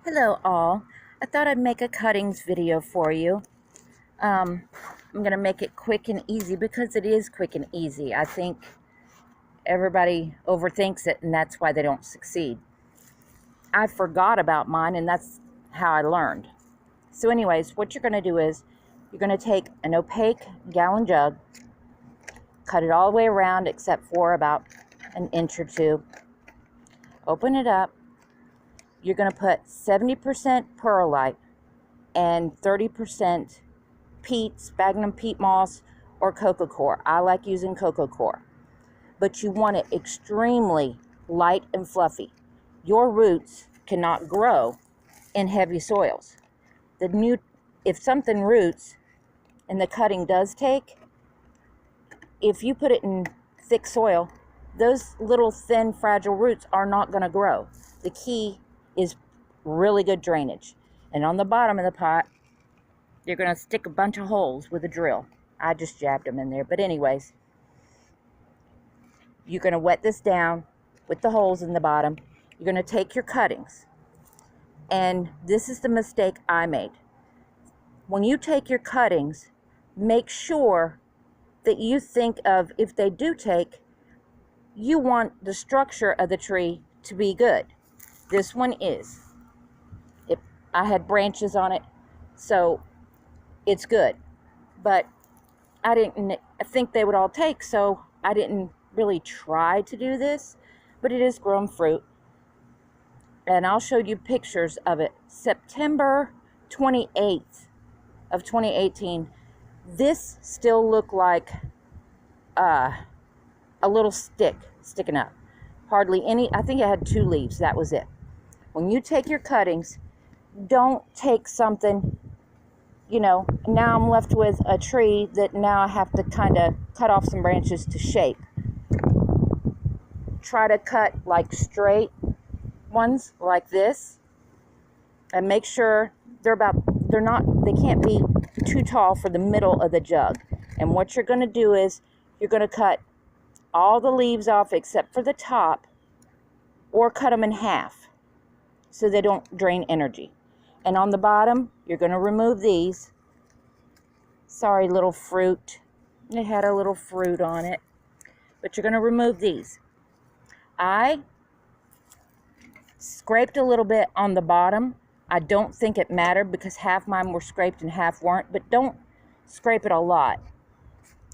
Hello all. I thought I'd make a cuttings video for you. I'm going to make it quick and easy because it is quick and easy. I think everybody overthinks it and that's why they don't succeed. I forgot about mine and that's how I learned. So anyways, what you're going to do is you're going to take an opaque gallon jug, cut it all the way around except for about an inch or two. Open it up. You're going to put 70% perlite and 30% peat, sphagnum peat moss, or coco coir. I like using coco coir. But you want it extremely light and fluffy. Your roots cannot grow in heavy soils. If something roots and the cutting does take, if you put it in thick soil, those little thin fragile roots are not going to grow. The key is really good drainage. And on the bottom of the pot, you're going to stick a bunch of holes with a drill. I just jabbed them in there. But anyways, you're going to wet this down with the holes in the bottom. You're going to take your cuttings. And this is the mistake I made. When you take your cuttings, make sure that you think of, if they do take, you want the structure of the tree to be good. This one is. I had branches on it, so it's good. But I didn't think they would all take, so I didn't really try to do this. But it is grown fruit. And I'll show you pictures of it. September 28th of 2018, this still looked like a little stick sticking up. Hardly any. I think it had 2 leaves. That was it. When you take your cuttings, don't take something, now I'm left with a tree that now I have to kind of cut off some branches to shape. Try to cut like straight ones like this, and make sure they can't be too tall for the middle of the jug. And what you're going to do is you're going to cut all the leaves off except for the top, or cut them in half so they don't drain energy. And on the bottom, you're going to remove these. Sorry, little fruit. It had a little fruit on it. But you're going to remove these. I scraped a little bit on the bottom. I don't think it mattered because half mine were scraped and half weren't. But don't scrape it a lot.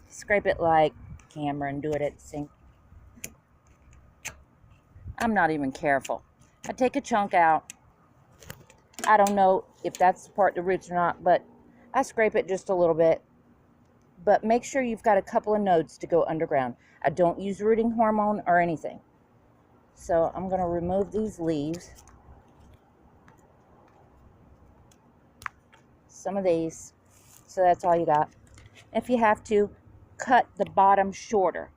Scrape it like Cameron, do it at the sink. I'm not even careful. I take a chunk out. I don't know if that's the part of the roots or not, but I scrape it just a little bit. But make sure you've got a couple of nodes to go underground. I don't use rooting hormone or anything. So I'm going to remove these leaves. Some of these. So that's all you got. If you have to, cut the bottom shorter.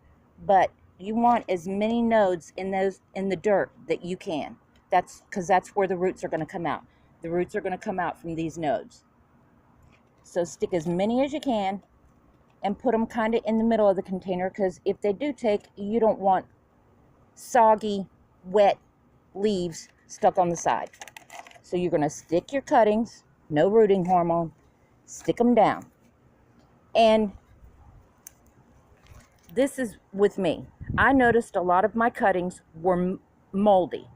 But you want as many nodes in the dirt that you can. That's because that's where the roots are going to come out. The roots are going to come out from these nodes. So stick as many as you can and put them kind of in the middle of the container, because if they do take, you don't want soggy, wet leaves stuck on the side. So you're going to stick your cuttings, no rooting hormone, stick them down. And this is with me. I noticed a lot of my cuttings were moldy.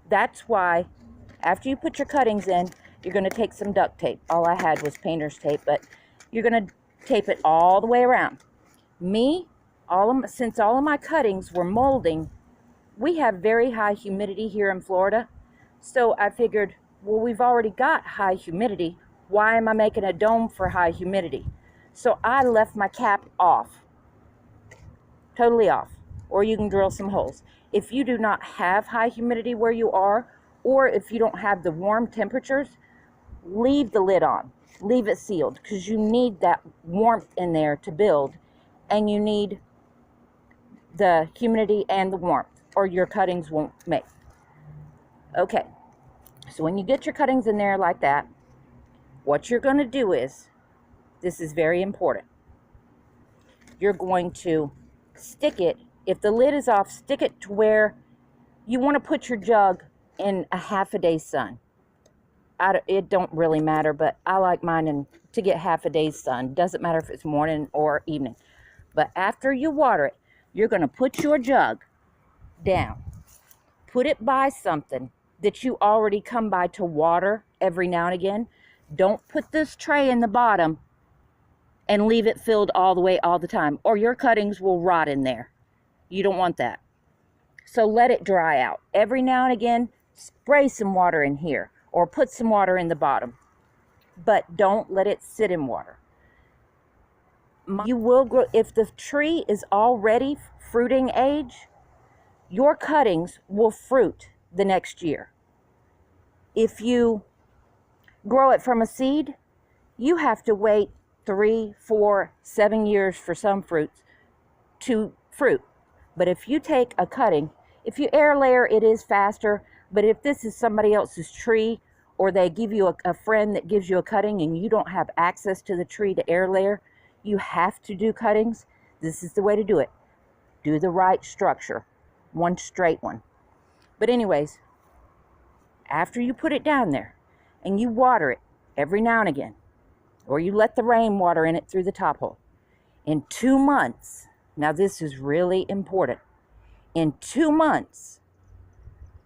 That's why after you put your cuttings in, you're going to take some duct tape. All I had was painter's tape, but you're going to tape it all the way around. Since all of my cuttings were molding, we have very high humidity here in Florida. So I figured, well, we've already got high humidity. Why am I making a dome for high humidity? So I left my cap off. Totally off. Or you can drill some holes. If you do not have high humidity where you are, or if you don't have the warm temperatures, leave the lid on. Leave it sealed, because you need that warmth in there to build, and you need the humidity and the warmth, or your cuttings won't make. Okay, so when you get your cuttings in there like that, what you're going to do is, this is very important, you're going to stick it, if the lid is off, stick it to where you want to put your jug in a half a day sun. it don't really matter, but I like mine to get half a day's sun. Doesn't matter if it's morning or evening. But after you water it, you're going to put your jug down. Put it by something that you already come by to water every now and again. Don't put this tray in the bottom and leave it filled all the way all the time, or your cuttings will rot in there. You don't want that. So let it dry out. Every now and again, spray some water in here or put some water in the bottom. But don't let it sit in water. You will grow, if the tree is already fruiting age, your cuttings will fruit the next year. If you grow it from a seed, you have to wait 3, 4, 7 years for some fruits to fruit. But if you take a cutting, if you air layer, it is faster. But if this is somebody else's tree, or they give you a friend that gives you a cutting and you don't have access to the tree to air layer, you have to do cuttings. This is the way to do it. Do the right structure, one straight one. But anyways, after you put it down there and you water it every now and again, or you let the rain water in it through the top hole, in 2 months, now this is really important, in 2 months,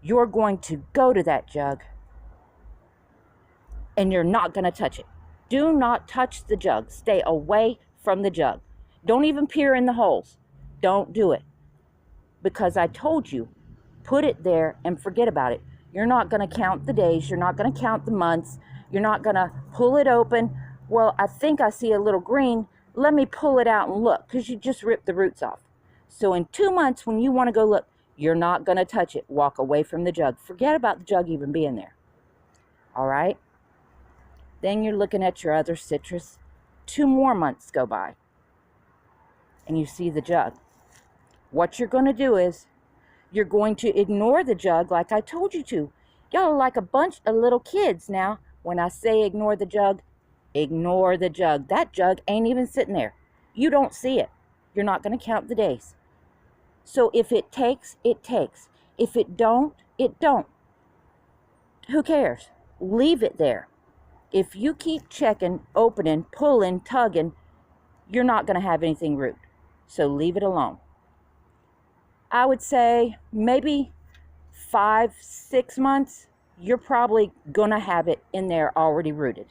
you're going to go to that jug and you're not going to touch it. Do not touch the jug. Stay away from the jug. Don't even peer in the holes. Don't do it. Because I told you, put it there and forget about it. You're not going to count the days. You're not going to count the months. You're not going to pull it open. Well, I think I see a little green. Let me pull it out and look, because you just ripped the roots off. So in 2 months, when you want to go look, you're not going to touch it. Walk away from the jug. Forget about the jug even being there. All right? Then you're looking at your other citrus. 2 more months go by, and you see the jug. What you're going to do is, you're going to ignore the jug like I told you to. Y'all are like a bunch of little kids now. When I say ignore the jug, ignore the jug. That jug ain't even sitting there. You don't see it. You're not going to count the days. So if it takes, it takes. If it don't, it don't. Who cares? Leave it there. If you keep checking, opening, pulling, tugging, you're not going to have anything root. So leave it alone. I would say maybe 5, 6 months, you're probably going to have it in there already rooted.